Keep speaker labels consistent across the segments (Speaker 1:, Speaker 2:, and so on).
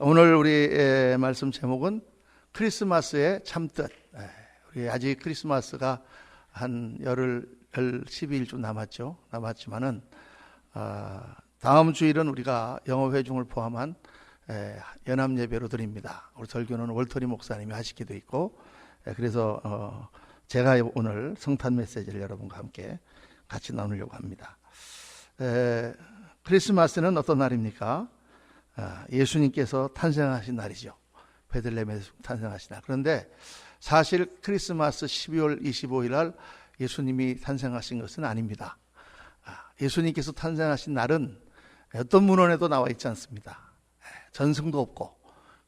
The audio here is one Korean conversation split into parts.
Speaker 1: 오늘 우리 말씀 제목은 크리스마스의 참뜻. 우리 아직 크리스마스가 한 열흘, 12일 좀 남았지만은 다음 주일은 우리가 영어회중을 포함한 연합예배로 드립니다. 우리 설교는 월터리 목사님이 하시기도 있고, 그래서 제가 오늘 성탄 메시지를 여러분과 함께 같이 나누려고 합니다. 크리스마스는 어떤 날입니까? 예수님께서 탄생하신 날이죠. 베들레헴에서 탄생하신 날. 그런데 사실 크리스마스 12월 25일 날 예수님이 탄생하신 것은 아닙니다. 예수님께서 탄생하신 날은 어떤 문헌에도 나와 있지 않습니다. 전승도 없고.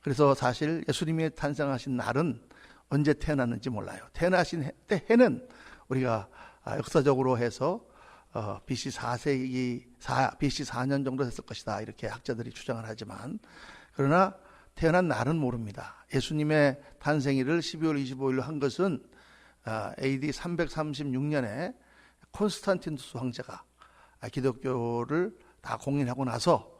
Speaker 1: 그래서 사실 예수님이 탄생하신 날은 언제 태어났는지 몰라요. 태어나신 해는 우리가 역사적으로 해서 BC 4년 정도 됐을 것이다, 이렇게 학자들이 주장을 하지만, 그러나 태어난 날은 모릅니다. 예수님의 탄생일을 12월 25일로 한 것은 AD 336년에 콘스탄티누스 황제가 기독교를 다 공인하고 나서,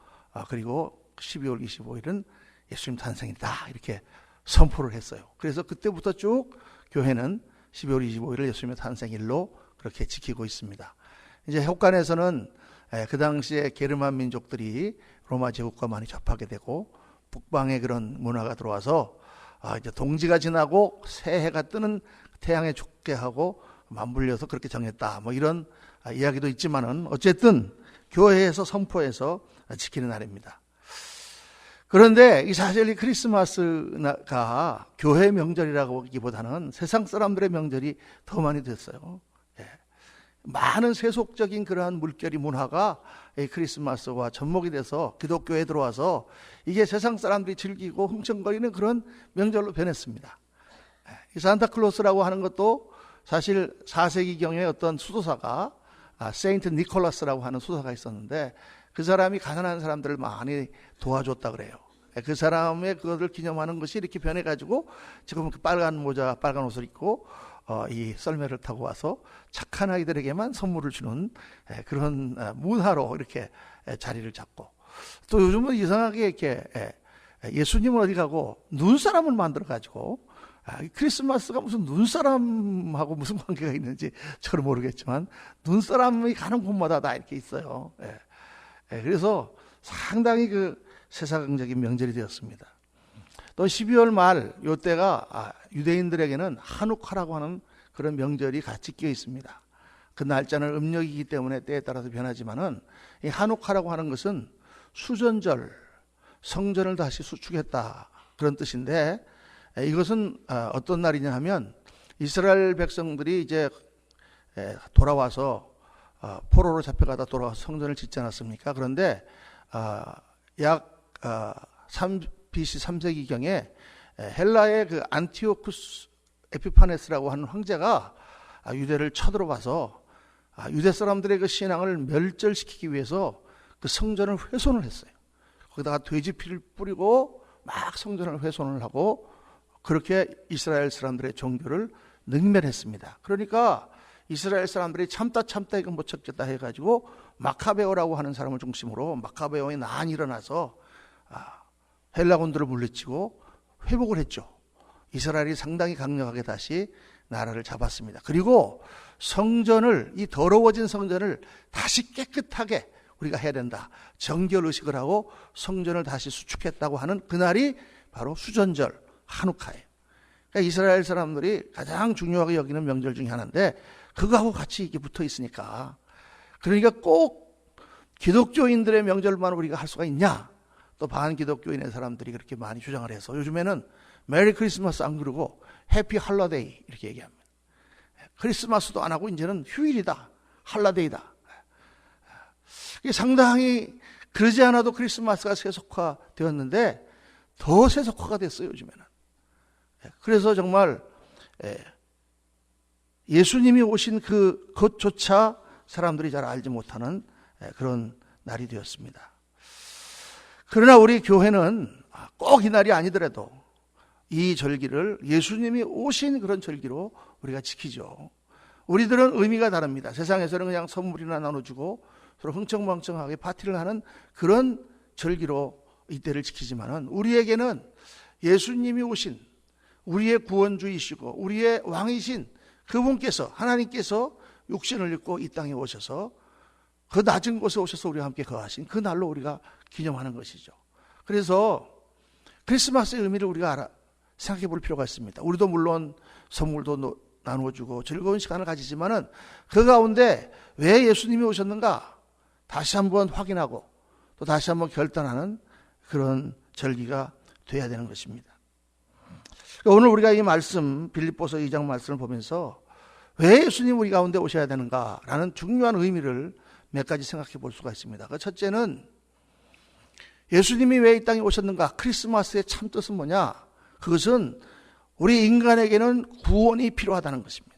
Speaker 1: 그리고 12월 25일은 예수님 탄생이다, 이렇게 선포를 했어요. 그래서 그때부터 쭉 교회는 12월 25일을 예수님의 탄생일로 그렇게 지키고 있습니다. 이제 혁간에서는 그 당시에 게르만 민족들이 로마 제국과 많이 접하게 되고, 북방의 그런 문화가 들어와서 이제 동지가 지나고 새해가 뜨는 태양에 죽게 하고 맞물려서 그렇게 정했다, 뭐 이런 이야기도 있지만은, 어쨌든 교회에서 선포해서 지키는 날입니다. 그런데 이 사실 이 크리스마스가 교회 명절이라고 하기보다는 세상 사람들의 명절이 더 많이 됐어요. 많은 세속적인 그러한 물결이, 문화가 이 크리스마스와 접목이 돼서 기독교에 들어와서 이게 세상 사람들이 즐기고 흥청거리는 그런 명절로 변했습니다. 이 산타클로스라고 하는 것도 사실 4세기경에 어떤 수도사가 세인트 니콜라스라고 하는 수도사가 있었는데, 그 사람이 가난한 사람들을 많이 도와줬다 그래요. 그 사람의 그것을 기념하는 것이 이렇게 변해가지고 지금 빨간 모자, 빨간 옷을 입고 이 썰매를 타고 와서 착한 아이들에게만 선물을 주는 그런 문화로 이렇게 자리를 잡고, 또 요즘은 이상하게 이렇게 예수님은 어디 가고 눈사람을 만들어 가지고, 크리스마스가 무슨 눈사람하고 무슨 관계가 있는지 저는 모르겠지만 눈사람이 가는 곳마다 다 이렇게 있어요. 그래서 상당히 그 세상적인 명절이 되었습니다. 또 12월 말 요때가 유대인들에게는 한우카라고 하는 그런 명절이 같이 끼어 있습니다. 그 날짜는 음력이기 때문에 때에 따라서 변하지만은, 이 한우카라고 하는 것은 수전절, 성전을 다시 수축했다, 그런 뜻인데, 이것은 어떤 날이냐 하면, 이스라엘 백성들이 이제 돌아와서 포로로 잡혀가다 돌아와서 성전을 짓지 않았습니까? 그런데 약 BC 3세기경에 헬라의 그 안티오쿠스 에피파네스라고 하는 황제가 유대를 쳐들어와서 유대 사람들의 그 신앙을 멸절시키기 위해서 그 성전을 훼손을 했어요. 거기다가 돼지 피를 뿌리고 막 성전을 훼손을 하고, 그렇게 이스라엘 사람들의 종교를 능멸했습니다. 그러니까 이스라엘 사람들이 참다 이건 못 참겠다 해가지고 마카베오라고 하는 사람을 중심으로 마카베오의 난이 일어나서 헬라군들을 물리치고 회복을 했죠. 이스라엘이 상당히 강력하게 다시 나라를 잡았습니다. 그리고 성전을, 이 더러워진 성전을 다시 깨끗하게 우리가 해야 된다, 정결의식을 하고 성전을 다시 수축했다고 하는 그날이 바로 수전절, 한우카예요. 그러니까 이스라엘 사람들이 가장 중요하게 여기는 명절 중에 하나인데, 그거하고 같이 이게 붙어 있으니까, 그러니까 꼭 기독교인들의 명절만 우리가 할 수가 있냐? 또 반기독교인의 사람들이 그렇게 많이 주장을 해서 요즘에는 메리 크리스마스 안 그러고 해피 할러데이 이렇게 얘기합니다. 크리스마스도 안 하고 이제는 휴일이다, 할러데이다. 이게 상당히, 그러지 않아도 크리스마스가 세속화되었는데 더 세속화가 됐어요, 요즘에는. 그래서 정말 예수님이 오신 그것조차 사람들이 잘 알지 못하는 그런 날이 되었습니다. 그러나 우리 교회는 꼭 이 날이 아니더라도 이 절기를 예수님이 오신 그런 절기로 우리가 지키죠. 우리들은 의미가 다릅니다. 세상에서는 그냥 선물이나 나눠주고 서로 흥청망청하게 파티를 하는 그런 절기로 이때를 지키지만은 우리에게는 예수님이 오신 우리의 구원주이시고 우리의 왕이신 그분께서, 하나님께서 육신을 입고 이 땅에 오셔서 그 낮은 곳에 오셔서 우리와 함께 거하신 그 날로 우리가 기념하는 것이죠. 그래서 크리스마스의 의미를 우리가 생각해 볼 필요가 있습니다. 우리도 물론 선물도 나누어주고 즐거운 시간을 가지지만은 그 가운데 왜 예수님이 오셨는가 다시 한번 확인하고 또 다시 한번 결단하는 그런 절기가 돼야 되는 것입니다. 오늘 우리가 이 말씀, 빌립보서 2장 말씀을 보면서 왜 예수님 우리 가운데 오셔야 되는가라는 중요한 의미를 몇 가지 생각해 볼 수가 있습니다. 그 첫째는 예수님이 왜 이 땅에 오셨는가? 크리스마스의 참 뜻은 뭐냐? 그것은 우리 인간에게는 구원이 필요하다는 것입니다.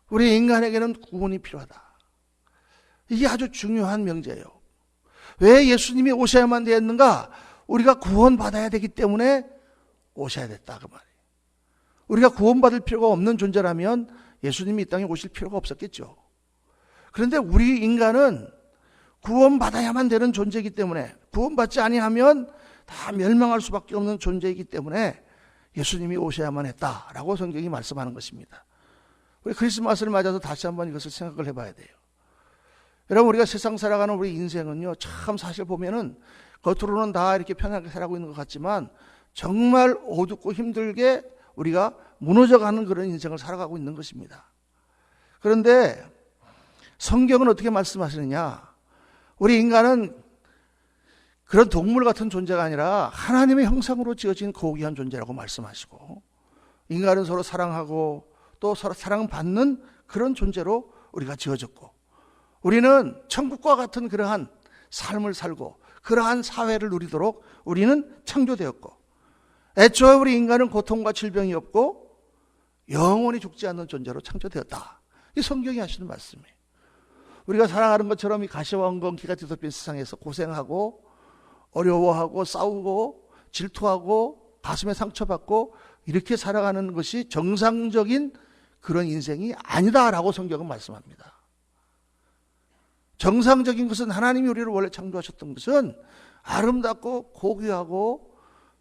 Speaker 1: 우리 인간에게는 구원이 필요하다. 이게 아주 중요한 명제예요. 왜 예수님이 오셔야만 되었는가? 우리가 구원받아야 되기 때문에 오셔야 됐다 그 말이에요. 우리가 구원받을 필요가 없는 존재라면 예수님이 이 땅에 오실 필요가 없었겠죠. 그런데 우리 인간은 구원받아야만 되는 존재이기 때문에, 구원받지 아니하면 다 멸망할 수밖에 없는 존재이기 때문에 예수님이 오셔야만 했다라고 성경이 말씀하는 것입니다. 우리 크리스마스를 맞아서 다시 한번 이것을 생각을 해봐야 돼요. 여러분, 우리가 세상 살아가는 우리 인생은요, 참 사실 보면은 겉으로는 다 이렇게 편하게 살아가고 있는 것 같지만 정말 어둡고 힘들게 우리가 무너져가는 그런 인생을 살아가고 있는 것입니다. 그런데 성경은 어떻게 말씀하시느냐? 우리 인간은 그런 동물 같은 존재가 아니라 하나님의 형상으로 지어진 고귀한 존재라고 말씀하시고, 인간은 서로 사랑하고 또 서로 사랑받는 그런 존재로 우리가 지어졌고, 우리는 천국과 같은 그러한 삶을 살고 그러한 사회를 누리도록 우리는 창조되었고, 애초에 우리 인간은 고통과 질병이 없고 영원히 죽지 않는 존재로 창조되었다. 이 성경이 하시는 말씀이에요. 우리가 살아가는 것처럼 이 가시와 엉겅퀴가 뒤덮인 세상에서 고생하고 어려워하고 싸우고 질투하고 가슴에 상처받고 이렇게 살아가는 것이 정상적인 그런 인생이 아니다라고 성경은 말씀합니다. 정상적인 것은, 하나님이 우리를 원래 창조하셨던 것은 아름답고 고귀하고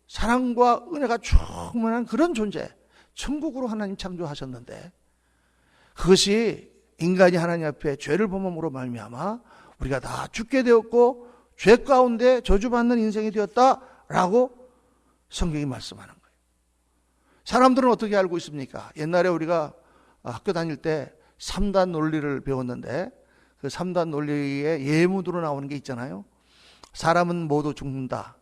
Speaker 1: 사랑과 은혜가 충만한 그런 존재, 천국으로 하나님 창조하셨는데, 그것이 인간이 하나님 앞에 죄를 범함으로 말미암아 우리가 다 죽게 되었고 죄 가운데 저주받는 인생이 되었다라고 성경이 말씀하는 거예요. 사람들은 어떻게 알고 있습니까? 옛날에 우리가 학교 다닐 때 3단 논리를 배웠는데, 그 3단 논리의 예문으로 나오는 게 있잖아요. 사람은 모두 죽는다.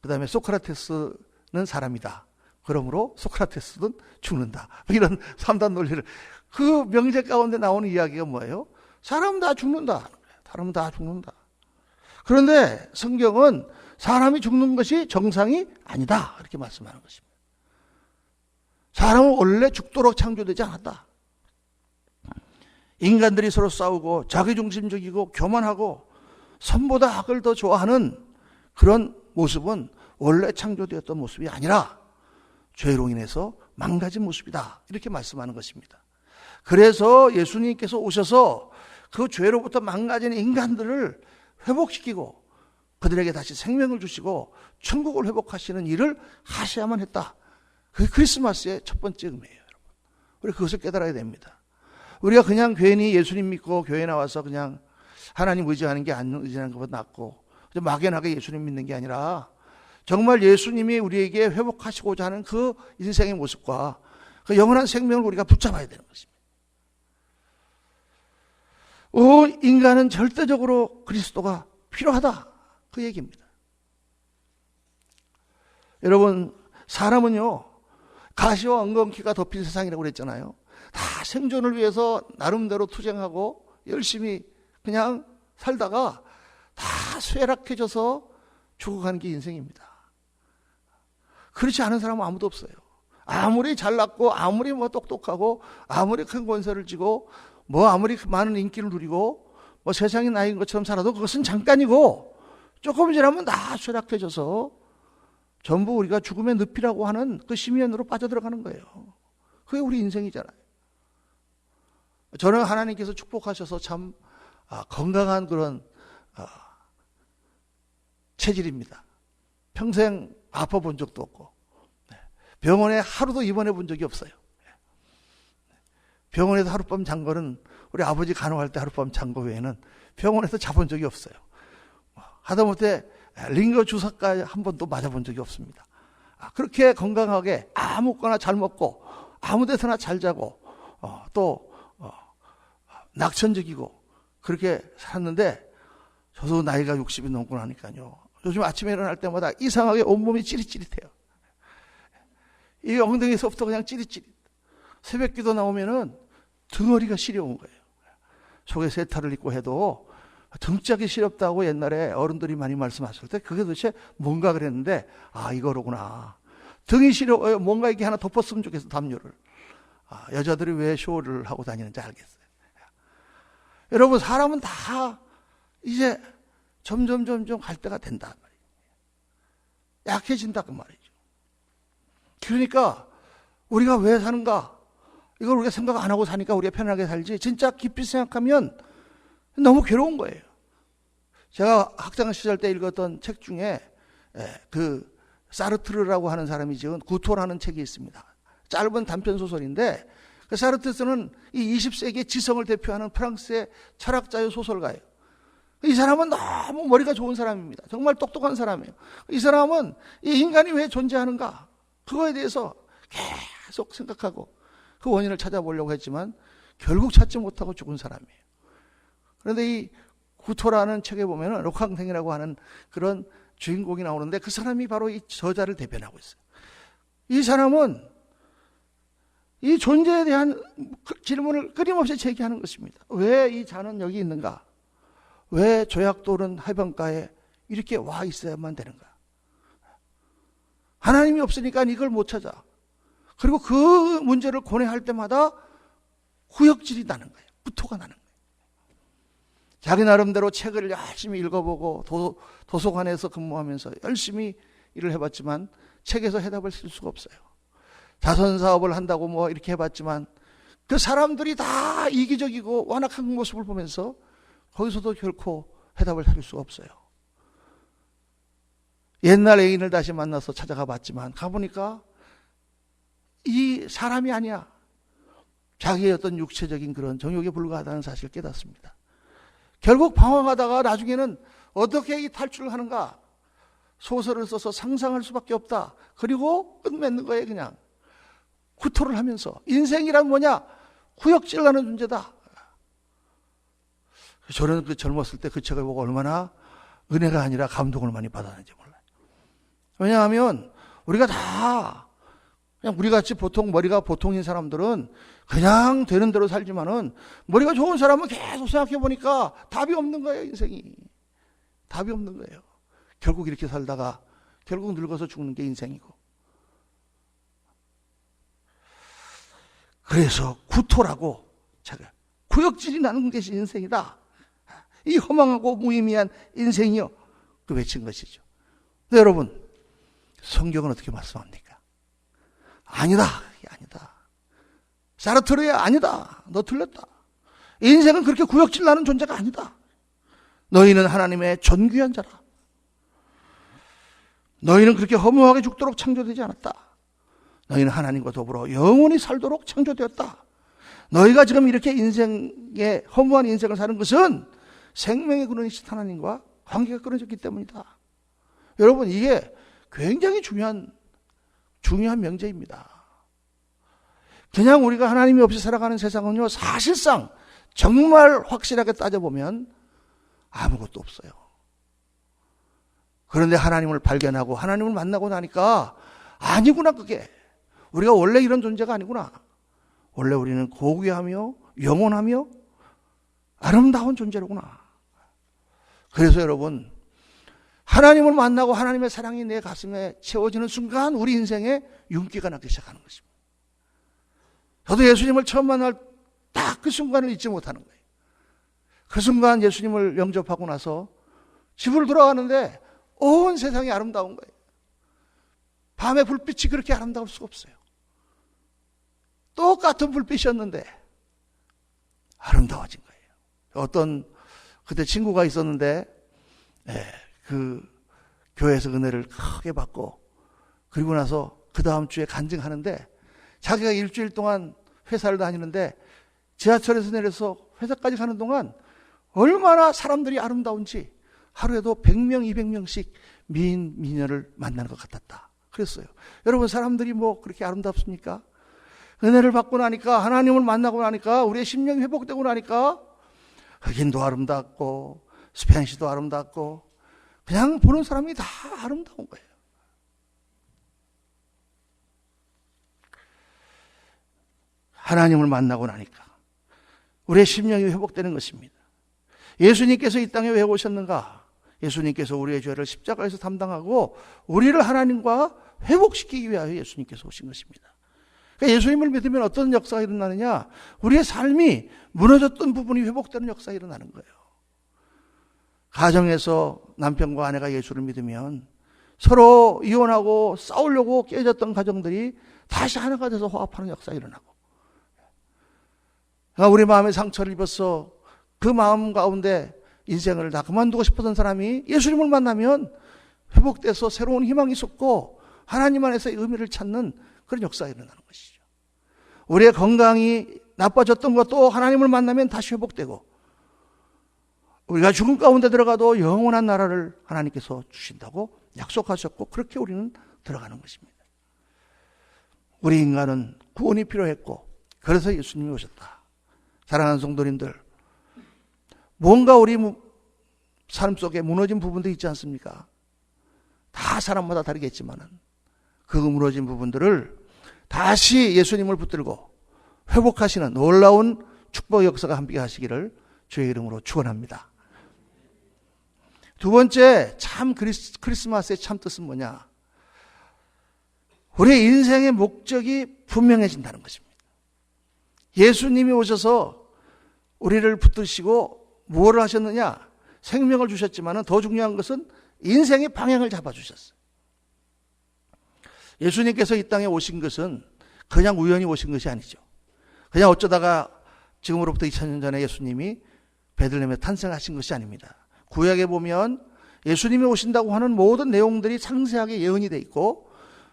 Speaker 1: 그 다음에 소크라테스는 사람이다. 그러므로 소크라테스는 죽는다. 이런 3단 논리를, 그 명제 가운데 나오는 이야기가 뭐예요? 사람은 다 죽는다. 사람은 다 죽는다. 그런데 성경은 사람이 죽는 것이 정상이 아니다, 이렇게 말씀하는 것입니다. 사람은 원래 죽도록 창조되지 않았다. 인간들이 서로 싸우고 자기중심적이고 교만하고 선보다 악을 더 좋아하는 그런 모습은 원래 창조되었던 모습이 아니라 죄로 인해서 망가진 모습이다, 이렇게 말씀하는 것입니다. 그래서 예수님께서 오셔서 그 죄로부터 망가진 인간들을 회복시키고 그들에게 다시 생명을 주시고 천국을 회복하시는 일을 하셔야만 했다. 그게 크리스마스의 첫 번째 의미예요, 여러분. 우리 그것을 깨달아야 됩니다. 우리가 그냥 괜히 예수님 믿고 교회 나와서 그냥 하나님 의지하는 게 안 의지하는 것보다 낫고 막연하게 예수님 믿는 게 아니라 정말 예수님이 우리에게 회복하시고자 하는 그 인생의 모습과 그 영원한 생명을 우리가 붙잡아야 되는 것입니다. 인간은 절대적으로 그리스도가 필요하다, 그 얘기입니다. 여러분, 사람은요, 가시와 엉겅퀴가 덮인 세상이라고 그랬잖아요. 다 생존을 위해서 나름대로 투쟁하고 열심히 그냥 살다가 다 쇠락해져서 죽어가는 게 인생입니다. 그렇지 않은 사람은 아무도 없어요. 아무리 잘났고 아무리 똑똑하고 아무리 큰 권세를 쥐고 아무리 많은 인기를 누리고 세상이 나인 것처럼 살아도 그것은 잠깐이고 조금 지나면 다 쇠락해져서 전부 우리가 죽음의 늪이라고 하는 그 심연으로 빠져들어가는 거예요. 그게 우리 인생이잖아요. 저는 하나님께서 축복하셔서 참 건강한 그런 체질입니다. 평생 아파본 적도 없고 병원에 하루도 입원해 본 적이 없어요. 병원에서 하룻밤 잔 거는 우리 아버지 간호할 때 하룻밤 잔 거 외에는 병원에서 자본 적이 없어요. 하다못해 링거 주사까지 한 번도 맞아본 적이 없습니다. 그렇게 건강하게 아무거나 잘 먹고 아무 데서나 잘 자고 또 낙천적이고 그렇게 살았는데 저도 나이가 60이 넘고 나니까요. 요즘 아침에 일어날 때마다 이상하게 온몸이 찌릿찌릿해요. 이 엉덩이에서부터 그냥 찌릿찌릿. 새벽 기도 나오면은 등허리가 시려운 거예요. 속에 세탈을 입고 해도 등짝이 시렵다고 옛날에 어른들이 많이 말씀하실 때 그게 도대체 뭔가 그랬는데 이거로구나. 등이 시려워요. 뭔가 이게 하나 덮었으면 좋겠어, 담요를. 여자들이 왜 쇼를 하고 다니는지 알겠어요. 여러분, 사람은 다 이제 점점 갈 때가 된단 말이에요. 약해진다 그 말이죠. 그러니까 우리가 왜 사는가? 이걸 우리가 생각 안 하고 사니까 우리가 편하게 살지, 진짜 깊이 생각하면 너무 괴로운 거예요. 제가 학창 시절 때 읽었던 책 중에 그 사르트르라고 하는 사람이 지은 구토라는 책이 있습니다. 짧은 단편 소설인데 그 사르트르는 이 20세기의 지성을 대표하는 프랑스의 철학자요 소설가예요. 이 사람은 너무 머리가 좋은 사람입니다. 정말 똑똑한 사람이에요. 이 사람은 이 인간이 왜 존재하는가? 그거에 대해서 계속 생각하고 그 원인을 찾아보려고 했지만 결국 찾지 못하고 죽은 사람이에요. 그런데 이 구토라는 책에 보면은 록캉탱이라고 하는 그런 주인공이 나오는데 그 사람이 바로 이 저자를 대변하고 있어요. 이 사람은 이 존재에 대한 질문을 끊임없이 제기하는 것입니다. 왜 이 자는 여기 있는가? 왜 조약돌은 해변가에 이렇게 와 있어야만 되는가? 하나님이 없으니까 이걸 못 찾아. 그리고 그 문제를 고뇌할 때마다 후역질이 나는 거예요. 구토가 나는 거예요. 자기 나름대로 책을 열심히 읽어보고 도서관에서 근무하면서 열심히 일을 해봤지만 책에서 해답을 쓸 수가 없어요. 자선사업을 한다고 뭐 이렇게 해봤지만 그 사람들이 다 이기적이고 완악한 모습을 보면서 거기서도 결코 해답을 찾을 수가 없어요. 옛날 애인을 다시 만나서 찾아가 봤지만 가보니까 이 사람이 아니야. 자기의 어떤 육체적인 그런 정욕에 불과하다는 사실을 깨닫습니다. 결국 방황하다가 나중에는 어떻게 이 탈출을 하는가? 소설을 써서 상상할 수밖에 없다. 그리고 끝맺는 거예요. 그냥 구토를 하면서 인생이란 뭐냐? 후역질을 하는 존재다. 저는 그 젊었을 때 그 책을 보고 얼마나 은혜가 아니라 감동을 많이 받았는지 몰라요. 왜냐하면 우리가 다 그냥 우리같이 보통 머리가 보통인 사람들은 그냥 되는 대로 살지만은 머리가 좋은 사람은 계속 생각해 보니까 답이 없는 거예요. 인생이 답이 없는 거예요. 결국 이렇게 살다가 결국 늙어서 죽는 게 인생이고. 그래서 구토라고 제가 구역질이 나는 것이 인생이다. 이 허망하고 무의미한 인생이요. 그 외친 것이죠. 근데 여러분, 성경은 어떻게 말씀합니까? 아니다. 아니다. 사르트르야 아니다. 너 틀렸다. 인생은 그렇게 구역질 나는 존재가 아니다. 너희는 하나님의 존귀한 자라. 너희는 그렇게 허무하게 죽도록 창조되지 않았다. 너희는 하나님과 더불어 영원히 살도록 창조되었다. 너희가 지금 이렇게 인생의 허무한 인생을 사는 것은 생명의 근원이신 하나님과 관계가 끊어졌기 때문이다. 여러분, 이게 굉장히 중요한 명제입니다. 그냥 우리가 하나님이 없이 살아가는 세상은요, 사실상 정말 확실하게 따져보면 아무것도 없어요. 그런데 하나님을 발견하고 하나님을 만나고 나니까 아니구나, 그게. 우리가 원래 이런 존재가 아니구나. 원래 우리는 고귀하며 영원하며 아름다운 존재로구나. 그래서 여러분, 하나님을 만나고 하나님의 사랑이 내 가슴에 채워지는 순간 우리 인생에 윤기가 나기 시작하는 것입니다. 저도 예수님을 처음 만날 딱 그 순간을 잊지 못하는 거예요. 그 순간 예수님을 영접하고 나서 집으로 돌아가는데 온 세상이 아름다운 거예요. 밤의 불빛이 그렇게 아름다울 수가 없어요. 똑같은 불빛이었는데 아름다워진 거예요. 어떤 그때 친구가 있었는데 그 교회에서 은혜를 크게 받고 그리고 나서 그 다음 주에 간증하는데 자기가 일주일 동안 회사를 다니는데 지하철에서 내려서 회사까지 가는 동안 얼마나 사람들이 아름다운지 하루에도 100명, 200명씩 미인, 미녀를 만나는 것 같았다. 그랬어요. 여러분, 사람들이 뭐 그렇게 아름답습니까? 은혜를 받고 나니까, 하나님을 만나고 나니까, 우리의 심령이 회복되고 나니까 흑인도 아름답고 스페인시도 아름답고 그냥 보는 사람이 다 아름다운 거예요. 하나님을 만나고 나니까 우리의 심령이 회복되는 것입니다. 예수님께서 이 땅에 왜 오셨는가? 예수님께서 우리의 죄를 십자가에서 담당하고 우리를 하나님과 회복시키기 위하여 예수님께서 오신 것입니다. 그러니까 예수님을 믿으면 어떤 역사가 일어나느냐? 우리의 삶이 무너졌던 부분이 회복되는 역사가 일어나는 거예요. 가정에서 남편과 아내가 예수를 믿으면 서로 이혼하고 싸우려고 깨졌던 가정들이 다시 하나가 돼서 화합하는 역사가 일어나고, 우리 마음에 상처를 입어서 그 마음 가운데 인생을 다 그만두고 싶었던 사람이 예수님을 만나면 회복돼서 새로운 희망이 솟고 하나님 안에서의 의미를 찾는 그런 역사가 일어나는 것이죠. 우리의 건강이 나빠졌던 것도 하나님을 만나면 다시 회복되고, 우리가 죽음 가운데 들어가도 영원한 나라를 하나님께서 주신다고 약속하셨고, 그렇게 우리는 들어가는 것입니다. 우리 인간은 구원이 필요했고 그래서 예수님이 오셨다. 사랑하는 성도님들, 뭔가 우리 삶 속에 무너진 부분도 있지 않습니까? 다 사람마다 다르겠지만은 그 무너진 부분들을 다시 예수님을 붙들고 회복하시는 놀라운 축복 역사가 함께 하시기를 주의 이름으로 축원합니다. 두 번째, 참 크리스마스의 참 뜻은 뭐냐? 우리의 인생의 목적이 분명해진다는 것입니다. 예수님이 오셔서 우리를 붙드시고 무엇을 하셨느냐? 생명을 주셨지만 더 중요한 것은 인생의 방향을 잡아주셨어요. 예수님께서 이 땅에 오신 것은 그냥 우연히 오신 것이 아니죠. 그냥 어쩌다가 지금으로부터 2000년 전에 예수님이 베들레헴에 탄생하신 것이 아닙니다. 구약에 보면 예수님이 오신다고 하는 모든 내용들이 상세하게 예언이 되어 있고,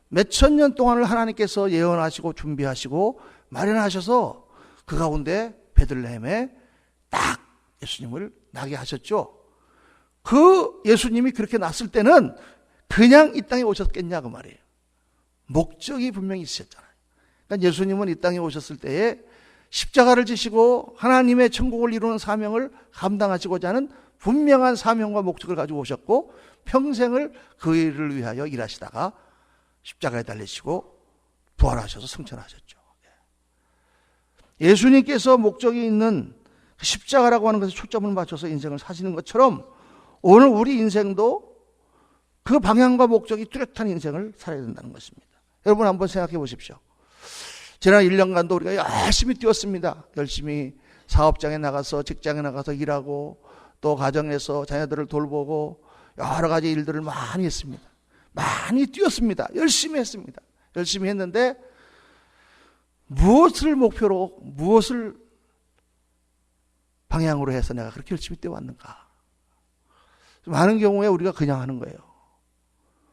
Speaker 1: 몇천 년 동안을 하나님께서 예언하시고 준비하시고 마련하셔서 그 가운데 베들레헴에 딱 예수님을 나게 하셨죠. 그 예수님이 그렇게 났을 때는 그냥 이 땅에 오셨겠냐 그 말이에요. 목적이 분명히 있으셨잖아요. 그러니까 예수님은 이 땅에 오셨을 때에 십자가를 지시고 하나님의 천국을 이루는 사명을 감당하시고자 하는 분명한 사명과 목적을 가지고 오셨고, 평생을 그 일을 위하여 일하시다가 십자가에 달리시고 부활하셔서 승천하셨죠. 예수님께서 목적이 있는 십자가라고 하는 것에 초점을 맞춰서 인생을 사시는 것처럼 오늘 우리 인생도 그 방향과 목적이 뚜렷한 인생을 살아야 된다는 것입니다. 여러분 한번 생각해 보십시오. 지난 1년간도 우리가 열심히 뛰었습니다. 열심히 사업장에 나가서 직장에 나가서 일하고 또 가정에서 자녀들을 돌보고 여러 가지 일들을 많이 했습니다. 많이 뛰었습니다. 열심히 했습니다. 열심히 했는데 무엇을 목표로, 무엇을 방향으로 해서 내가 그렇게 열심히 뛰어왔는가? 많은 경우에 우리가 그냥 하는 거예요.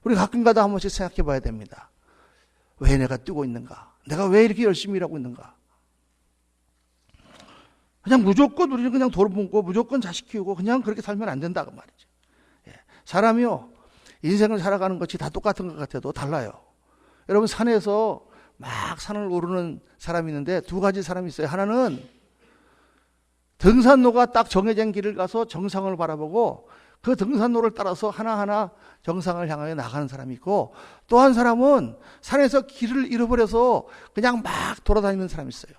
Speaker 1: 우리 가끔가다 한 번씩 생각해 봐야 됩니다. 왜 내가 뛰고 있는가? 내가 왜 이렇게 열심히 일하고 있는가? 그냥 무조건 우리는 그냥 돌보고 무조건 자식 키우고 그냥 그렇게 살면 안 된다 그 말이죠. 사람이요, 인생을 살아가는 것이 다 똑같은 것 같아도 달라요. 여러분, 산에서 막 산을 오르는 사람이 있는데 두 가지 사람이 있어요. 하나는 등산로가 딱 정해진 길을 가서 정상을 바라보고 그 등산로를 따라서 하나하나 정상을 향하여 나가는 사람이 있고, 또 한 사람은 산에서 길을 잃어버려서 그냥 막 돌아다니는 사람이 있어요.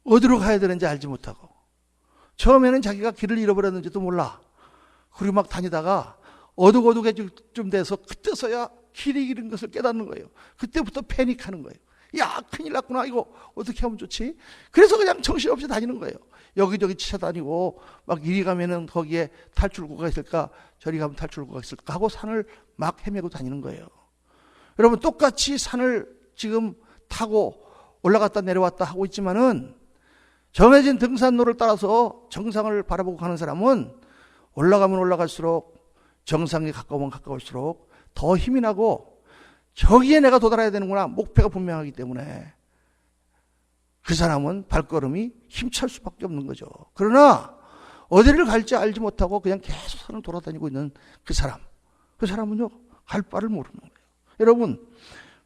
Speaker 1: 어디로 가야 되는지 알지 못하고, 처음에는 자기가 길을 잃어버렸는지도 몰라. 그리고 막 다니다가 어둑어둑해 좀 돼서 그때서야 길이 잃은 것을 깨닫는 거예요. 그때부터 패닉하는 거예요. 야, 큰일 났구나. 이거 어떻게 하면 좋지? 그래서 그냥 정신없이 다니는 거예요. 여기저기 치쳐다니고 막 이리 가면은 거기에 탈출구가 있을까, 저리 가면 탈출구가 있을까 하고 산을 막 헤매고 다니는 거예요. 여러분, 똑같이 산을 지금 타고 올라갔다 내려왔다 하고 있지만은 정해진 등산로를 따라서 정상을 바라보고 가는 사람은 올라가면 올라갈수록 정상에 가까우면 가까울수록 더 힘이 나고 저기에 내가 도달해야 되는구나. 목표가 분명하기 때문에 그 사람은 발걸음이 힘찰 수밖에 없는 거죠. 그러나 어디를 갈지 알지 못하고 그냥 계속 산을 돌아다니고 있는 그 사람은요, 갈 바를 모르는 거예요. 여러분,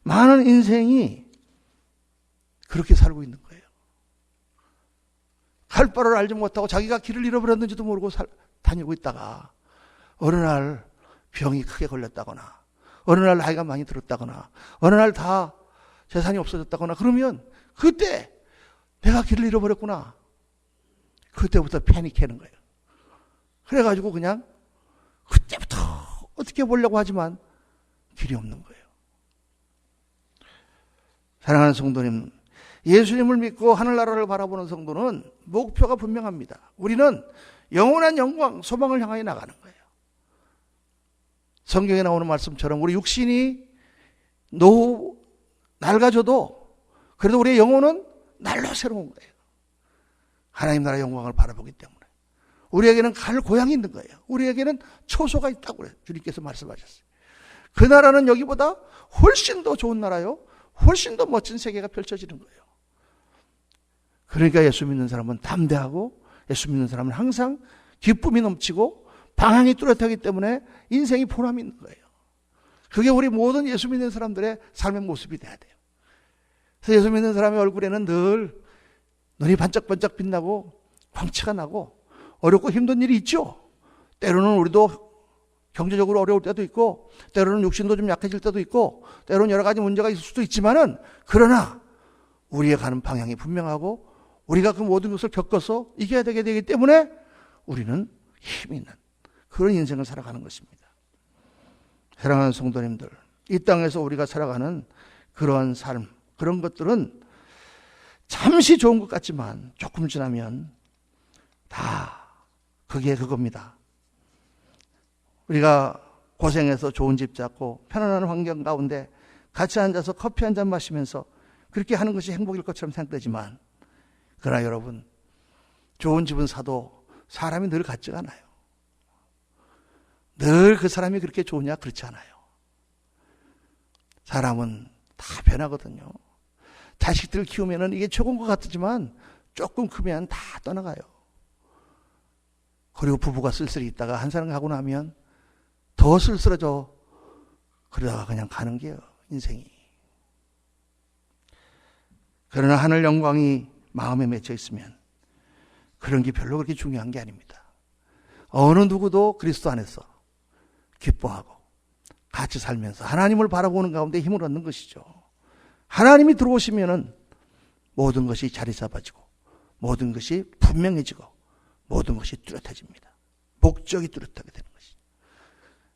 Speaker 1: 많은 인생이 그렇게 살고 있는 거예요. 갈 바를 알지 못하고 자기가 길을 잃어버렸는지도 모르고 다니고 있다가 어느 날 병이 크게 걸렸다거나 어느 날 나이가 많이 들었다거나 어느 날 다 재산이 없어졌다거나 그러면 그때 내가 길을 잃어버렸구나. 그때부터 패닉하는 거예요. 그래가지고 그냥 그때부터 어떻게 보려고 하지만 길이 없는 거예요. 사랑하는 성도님, 예수님을 믿고 하늘나라를 바라보는 성도는 목표가 분명합니다. 우리는 영원한 영광, 소망을 향하여 나가는 거예요. 성경에 나오는 말씀처럼 우리 육신이 낡아져도 그래도 우리의 영혼은 날로 새로운 거예요. 하나님 나라의 영광을 바라보기 때문에. 우리에게는 갈 고향이 있는 거예요. 우리에게는 초소가 있다고 그래요. 주님께서 말씀하셨어요. 그 나라는 여기보다 훨씬 더 좋은 나라요. 훨씬 더 멋진 세계가 펼쳐지는 거예요. 그러니까 예수 믿는 사람은 담대하고 예수 믿는 사람은 항상 기쁨이 넘치고 방향이 뚜렷하기 때문에 인생이 보람이 있는 거예요. 그게 우리 모든 예수 믿는 사람들의 삶의 모습이 돼야 돼요. 그래서 예수 믿는 사람의 얼굴에는 늘 눈이 반짝반짝 빛나고 광채가 나고 어렵고 힘든 일이 있죠. 때로는 우리도 경제적으로 어려울 때도 있고 때로는 육신도 좀 약해질 때도 있고 때로는 여러 가지 문제가 있을 수도 있지만은 그러나 우리의 가는 방향이 분명하고 우리가 그 모든 것을 겪어서 이겨야 되기 때문에 우리는 힘이 있는 그런 인생을 살아가는 것입니다. 사랑하는 성도님들, 이 땅에서 우리가 살아가는 그러한 삶, 그런 것들은 잠시 좋은 것 같지만 조금 지나면 다 그게 그겁니다. 우리가 고생해서 좋은 집 잡고 편안한 환경 가운데 같이 앉아서 커피 한 잔 마시면서 그렇게 하는 것이 행복일 것처럼 생각되지만 그러나 여러분, 좋은 집은 사도 사람이 늘 같지가 않아요. 늘 그 사람이 그렇게 좋으냐? 그렇지 않아요. 사람은 다 변하거든요. 자식들 키우면은 이게 최고인 것 같지만 조금 크면 다 떠나가요. 그리고 부부가 쓸쓸히 있다가 한 사람 가고 나면 더 쓸쓸해져. 그러다가 그냥 가는 게요, 인생이. 그러나 하늘 영광이 마음에 맺혀 있으면 그런 게 별로 그렇게 중요한 게 아닙니다. 어느 누구도 그리스도 안에서 기뻐하고 같이 살면서 하나님을 바라보는 가운데 힘을 얻는 것이죠. 하나님이 들어오시면은 모든 것이 자리 잡아지고 모든 것이 분명해지고 모든 것이 뚜렷해집니다. 목적이 뚜렷하게 되는 것이죠.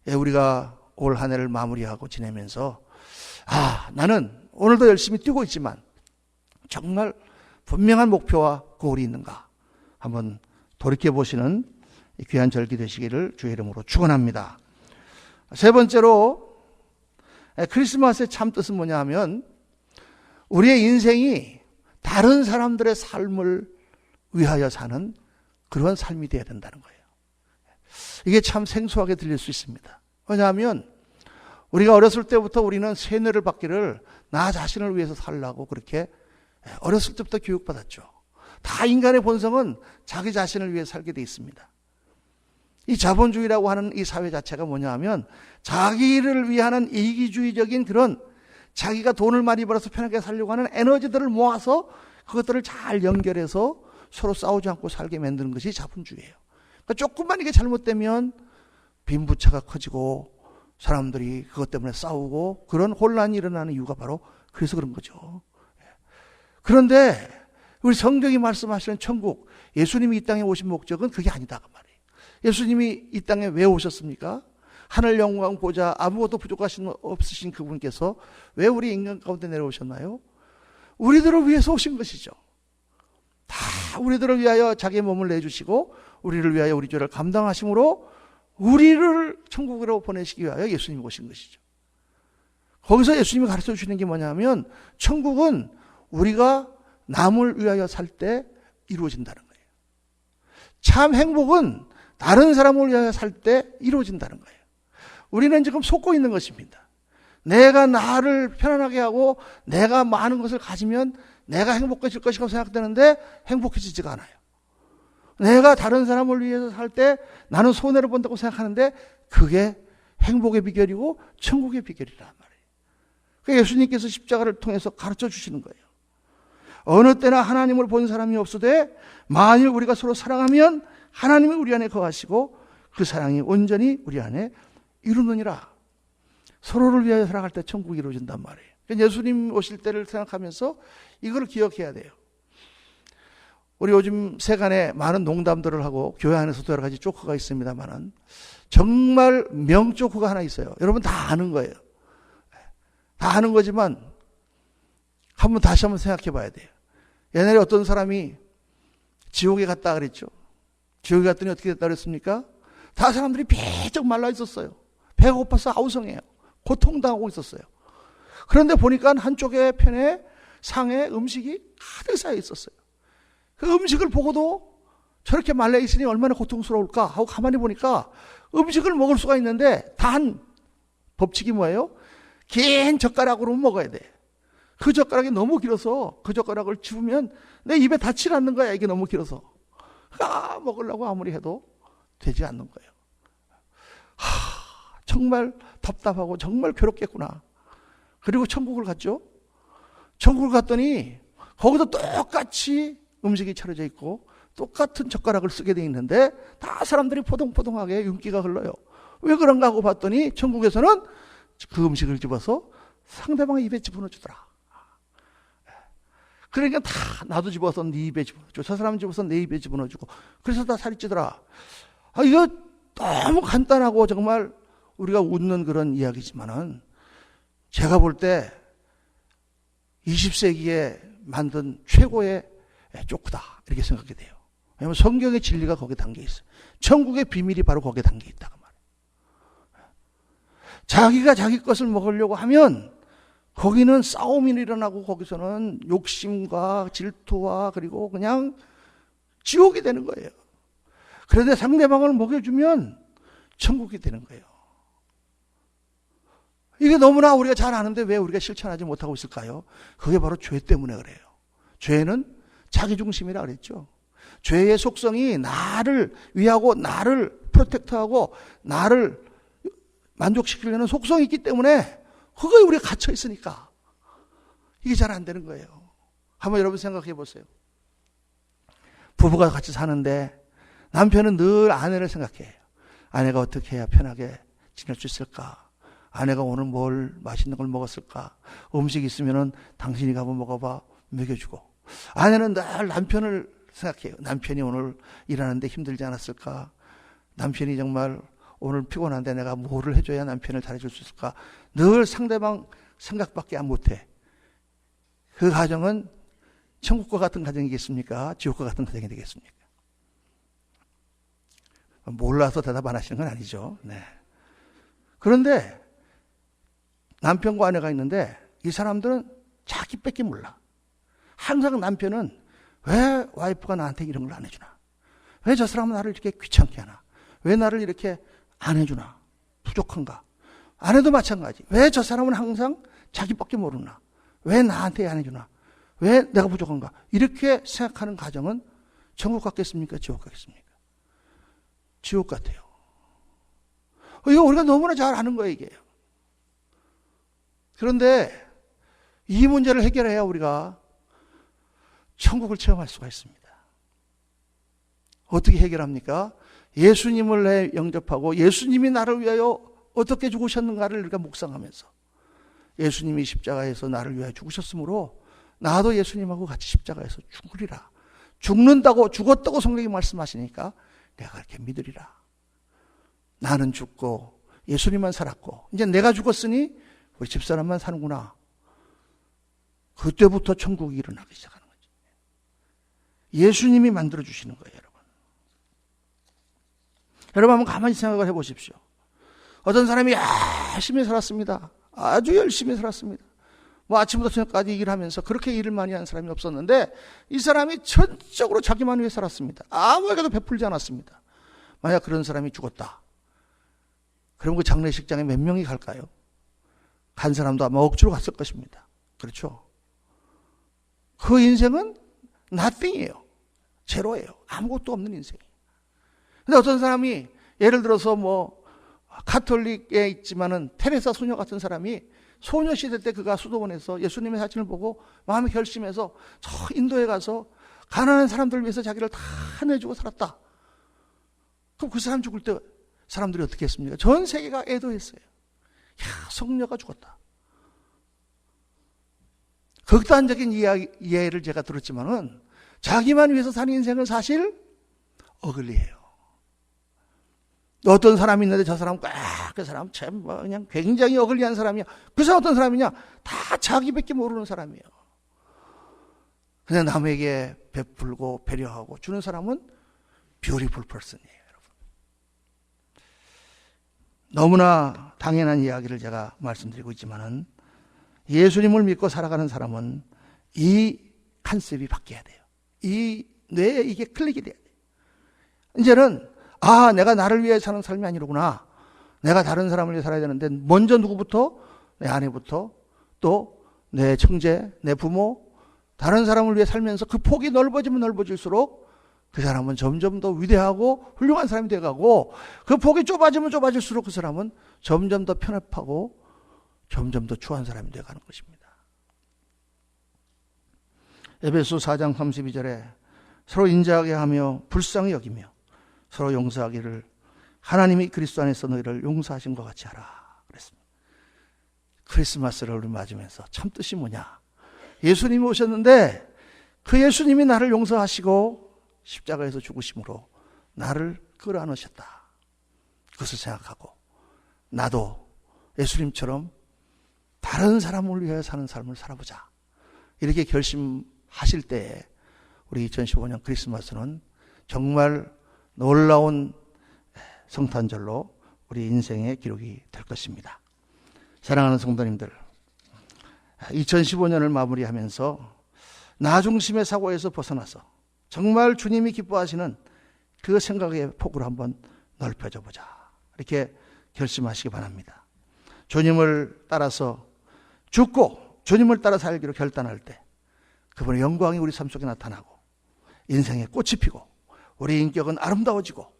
Speaker 1: 예, 우리가 올 한 해를 마무리하고 지내면서 나는 오늘도 열심히 뛰고 있지만 정말 분명한 목표와 고울이 있는가 한번 돌이켜보시는 귀한 절기 되시기를 주의 이름으로 축원합니다. 세 번째로 크리스마스의 참 뜻은 뭐냐 하면 우리의 인생이 다른 사람들의 삶을 위하여 사는 그런 삶이 되어야 된다는 거예요. 이게 참 생소하게 들릴 수 있습니다. 왜냐하면 우리가 어렸을 때부터 우리는 세뇌를 받기를 나 자신을 위해서 살라고 그렇게 어렸을 때부터 교육받았죠. 다 인간의 본성은 자기 자신을 위해 살게 돼 있습니다. 이 자본주의라고 하는 이 사회 자체가 뭐냐 하면 자기를 위하는 이기주의적인 그런 자기가 돈을 많이 벌어서 편하게 살려고 하는 에너지들을 모아서 그것들을 잘 연결해서 서로 싸우지 않고 살게 만드는 것이 자본주의예요. 그러니까 조금만 이게 잘못되면 빈부차가 커지고 사람들이 그것 때문에 싸우고 그런 혼란이 일어나는 이유가 바로 그래서 그런 거죠. 그런데 우리 성경이 말씀하시는 천국, 예수님이 이 땅에 오신 목적은 그게 아니다 그 말이에요. 예수님이 이 땅에 왜 오셨습니까? 하늘 영광 보자 아무것도 부족하신 없으신 그분께서 왜 우리 인간 가운데 내려오셨나요? 우리들을 위해서 오신 것이죠. 다 우리들을 위하여 자기의 몸을 내주시고 우리를 위하여 우리 죄를 감당하심으로 우리를 천국으로 보내시기 위하여 예수님이 오신 것이죠. 거기서 예수님이 가르쳐 주시는 게 뭐냐면 천국은 우리가 남을 위하여 살 때 이루어진다는 거예요. 참 행복은 다른 사람을 위하여 살 때 이루어진다는 거예요. 우리는 지금 속고 있는 것입니다. 내가 나를 편안하게 하고 내가 많은 것을 가지면 내가 행복해질 것이라고 생각되는데 행복해지지가 않아요. 내가 다른 사람을 위해서 살 때 나는 손해를 본다고 생각하는데 그게 행복의 비결이고 천국의 비결이란 말이에요. 그러니까 예수님께서 십자가를 통해서 가르쳐 주시는 거예요. 어느 때나 하나님을 본 사람이 없으되 만일 우리가 서로 사랑하면 하나님이 우리 안에 거하시고 그 사랑이 온전히 우리 안에 이루느니라. 서로를 위하여 살아갈 때 천국이 이루어진단 말이에요. 그러니까 예수님 오실 때를 생각하면서 이걸 기억해야 돼요. 우리 요즘 세간에 많은 농담들을 하고 교회 안에서도 여러 가지 조크가 있습니다만은 정말 명조크가 하나 있어요. 여러분 다 아는 거예요. 다 아는 거지만 다시 한번 생각해 봐야 돼요. 옛날에 어떤 사람이 지옥에 갔다 그랬죠. 지옥에 갔더니 어떻게 됐다 그랬습니까? 다 사람들이 배쩍 말라 있었어요. 배가 고파서 아우성해요. 고통당하고 있었어요. 그런데 보니까 한쪽에 편에 상에 음식이 가득 쌓여 있었어요. 그 음식을 보고도 저렇게 말라 있으니 얼마나 고통스러울까 하고 가만히 보니까 음식을 먹을 수가 있는데 단 법칙이 뭐예요? 긴 젓가락으로 먹어야 돼. 그 젓가락이 너무 길어서 그 젓가락을 집으면 내 입에 닿지 않는 거야. 이게 너무 길어서. 먹으려고 아무리 해도 되지 않는 거예요. 정말 답답하고 정말 괴롭겠구나. 그리고 천국을 갔죠. 천국을 갔더니 거기도 똑같이 음식이 차려져 있고 똑같은 젓가락을 쓰게 돼 있는데 다 사람들이 포동포동하게 윤기가 흘러요. 왜 그런가 하고 봤더니 천국에서는 그 음식을 집어서 상대방의 입에 집어넣어주더라. 그러니까 다 나도 집어서 네 입에 집어넣어주고 저 사람 집어서 내 입에 집어넣어주고 그래서 다 살이 찌더라. 이거 너무 간단하고 정말 우리가 웃는 그런 이야기지만은 제가 볼 때 20세기에 만든 최고의 조크다 이렇게 생각이 돼요. 왜냐하면 성경의 진리가 거기에 담겨 있어요. 천국의 비밀이 바로 거기에 담겨 있다고 말이에요. 자기가 자기 것을 먹으려고 하면 거기는 싸움이 일어나고 거기서는 욕심과 질투와 그리고 그냥 지옥이 되는 거예요. 그런데 상대방을 먹여주면 천국이 되는 거예요. 이게 너무나 우리가 잘 아는데 왜 우리가 실천하지 못하고 있을까요? 그게 바로 죄 때문에 그래요. 죄는 자기중심이라 그랬죠. 죄의 속성이 나를 위하고 나를 프로텍트하고 나를 만족시키려는 속성이 있기 때문에 그거에 우리가 갇혀 있으니까 이게 잘 안 되는 거예요. 한번 여러분 생각해 보세요. 부부가 같이 사는데 남편은 늘 아내를 생각해요. 아내가 어떻게 해야 편하게 지낼 수 있을까? 아내가 오늘 뭘 맛있는 걸 먹었을까? 음식 있으면은 당신이 가면 먹어봐 먹여주고. 아내는 늘 남편을 생각해요. 남편이 오늘 일하는데 힘들지 않았을까? 남편이 정말 오늘 피곤한데 내가 뭐를 해줘야 남편을 잘해줄 수 있을까? 늘 상대방 생각밖에 못해. 그 가정은 천국과 같은 가정이겠습니까? 지옥과 같은 가정이 되겠습니까? 몰라서 대답 안 하시는 건 아니죠. 네. 그런데 남편과 아내가 있는데 이 사람들은 자기 뺏기 몰라. 항상 남편은 왜 와이프가 나한테 이런 걸 안 해주나? 왜 저 사람은 나를 이렇게 귀찮게 하나? 왜 나를 이렇게 안 해주나? 부족한가? 아내도 마찬가지. 왜 저 사람은 항상 자기밖에 모르나? 왜 나한테 안 해주나? 왜 내가 부족한가? 이렇게 생각하는 가정은 천국 같겠습니까? 지옥 같겠습니까? 지옥 같아요. 이거 우리가 너무나 잘 아는 거예요, 이게. 그런데 이 문제를 해결해야 우리가 천국을 체험할 수가 있습니다. 어떻게 해결합니까? 예수님을 영접하고 예수님이 나를 위하여 어떻게 죽으셨는가를 우리가 묵상하면서 예수님이 십자가에서 나를 위하여 죽으셨으므로 나도 예수님하고 같이 십자가에서 죽으리라. 죽는다고 죽었다고 성경이 말씀하시니까 내가 그렇게 믿으리라. 나는 죽고 예수님만 살았고 이제 내가 죽었으니 우리 집사람만 사는구나. 그때부터 천국이 일어나기 시작하는 거죠. 예수님이 만들어주시는 거예요, 여러분. 여러분 한번 가만히 생각을 해보십시오. 어떤 사람이 열심히 살았습니다. 아주 열심히 살았습니다. 뭐 아침부터 저녁까지 일하면서 그렇게 일을 많이 하는 사람이 없었는데 이 사람이 전적으로 자기만 위해 살았습니다. 아무에게도 베풀지 않았습니다. 만약 그런 사람이 죽었다. 그럼 그 장례식장에 몇 명이 갈까요? 간 사람도 아마 억지로 갔을 것입니다. 그렇죠? 그 인생은 nothing이에요. 제로예요. 아무것도 없는 인생이에요. 근데 어떤 사람이 예를 들어서 뭐 가톨릭에 있지만은 테레사 소녀 같은 사람이 소녀 시대 때 그가 수도원에서 예수님의 사진을 보고 마음에 결심해서 저 인도에 가서 가난한 사람들을 위해서 자기를 다 내주고 살았다. 그럼 그 사람 죽을 때 사람들이 어떻게 했습니까? 전 세계가 애도했어요. 야, 성녀가 죽었다. 극단적인 이해를 제가 들었지만은 자기만 위해서 사는 인생은 사실 어글리해요. 어떤 사람이 있는데 저 사람 그 사람 참 그냥 굉장히 어글리한 사람이야. 그 사람 어떤 사람이냐? 다 자기밖에 모르는 사람이에요. 그냥 남에게 베풀고 배려하고 주는 사람은 beautiful person이에요, 여러분. 너무나 당연한 이야기를 제가 말씀드리고 있지만은 예수님을 믿고 살아가는 사람은 이 컨셉이 바뀌어야 돼요. 이 뇌에 이게 클릭이 돼야 돼요. 이제는 내가 나를 위해 사는 삶이 아니로구나. 내가 다른 사람을 위해 살아야 되는데 먼저 누구부터? 내 아내부터, 또 내 형제, 내 부모, 다른 사람을 위해 살면서 그 폭이 넓어지면 넓어질수록 그 사람은 점점 더 위대하고 훌륭한 사람이 돼가고 그 폭이 좁아지면 좁아질수록 그 사람은 점점 더 편협하고 점점 더 추한 사람이 돼가는 것입니다. 에베소 4장 32절에 서로 인자하게 하며 불쌍히 여기며 서로 용서하기를 하나님이 그리스도 안에서 너희를 용서하신 것 같이 하라 그랬습니다. 크리스마스를 우리 맞으면서 참 뜻이 뭐냐? 예수님이 오셨는데 그 예수님이 나를 용서하시고 십자가에서 죽으심으로 나를 끌어안으셨다. 그것을 생각하고 나도 예수님처럼 다른 사람을 위해 사는 삶을 살아보자. 이렇게 결심하실 때에 우리 2015년 크리스마스는 정말 놀라운 성탄절로 우리 인생의 기록이 될 것입니다. 사랑하는 성도님들, 2015년을 마무리하면서 나 중심의 사고에서 벗어나서 정말 주님이 기뻐하시는 그 생각의 폭을 한번 넓혀져 보자. 이렇게 결심하시기 바랍니다. 주님을 따라서 죽고 주님을 따라 살기로 결단할 때 그분의 영광이 우리 삶 속에 나타나고 인생에 꽃이 피고 우리 인격은 아름다워지고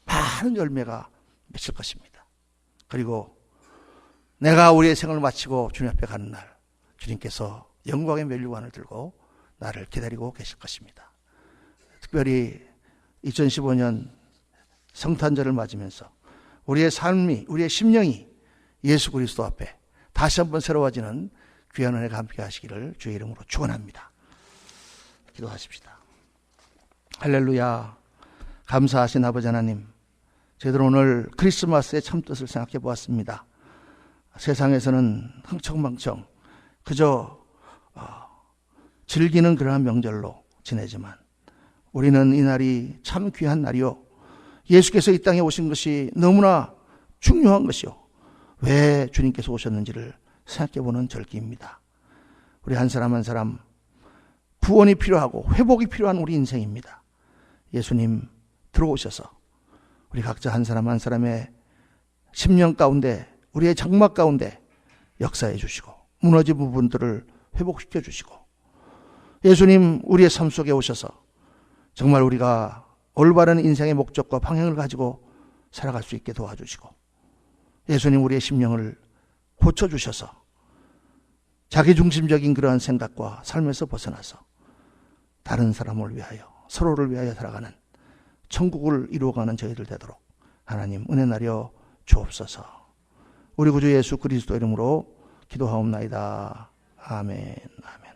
Speaker 1: 많은 열매가 맺힐 것입니다. 그리고 내가 우리의 생을 마치고 주님 앞에 가는 날 주님께서 영광의 면류관을 들고 나를 기다리고 계실 것입니다. 특별히 2015년 성탄절을 맞으면서 우리의 삶이, 우리의 심령이 예수 그리스도 앞에 다시 한번 새로워지는 귀한 은혜가 함께 하시기를 주의 이름으로 축원합니다. 기도하십시다. 할렐루야. 감사하신 아버지 하나님, 저희들 오늘 크리스마스의 참뜻을 생각해 보았습니다. 세상에서는 흥청망청 그저 즐기는 그러한 명절로 지내지만 우리는 이 날이 참 귀한 날이요, 예수께서 이 땅에 오신 것이 너무나 중요한 것이요, 왜 주님께서 오셨는지를 생각해보는 절기입니다. 우리 한 사람 한 사람 구원이 필요하고 회복이 필요한 우리 인생입니다. 예수님 들어오셔서 우리 각자 한 사람 한 사람의 심령 가운데, 우리의 장막 가운데 역사해 주시고 무너진 부분들을 회복시켜 주시고, 예수님 우리의 삶 속에 오셔서 정말 우리가 올바른 인생의 목적과 방향을 가지고 살아갈 수 있게 도와주시고, 예수님 우리의 심령을 고쳐주셔서 자기중심적인 그러한 생각과 삶에서 벗어나서 다른 사람을 위하여, 서로를 위하여 살아가는 천국을 이루어가는 저희들 되도록 하나님 은혜 나려 주옵소서. 우리 구주 예수 그리스도 이름으로 기도하옵나이다. 아멘. 아멘.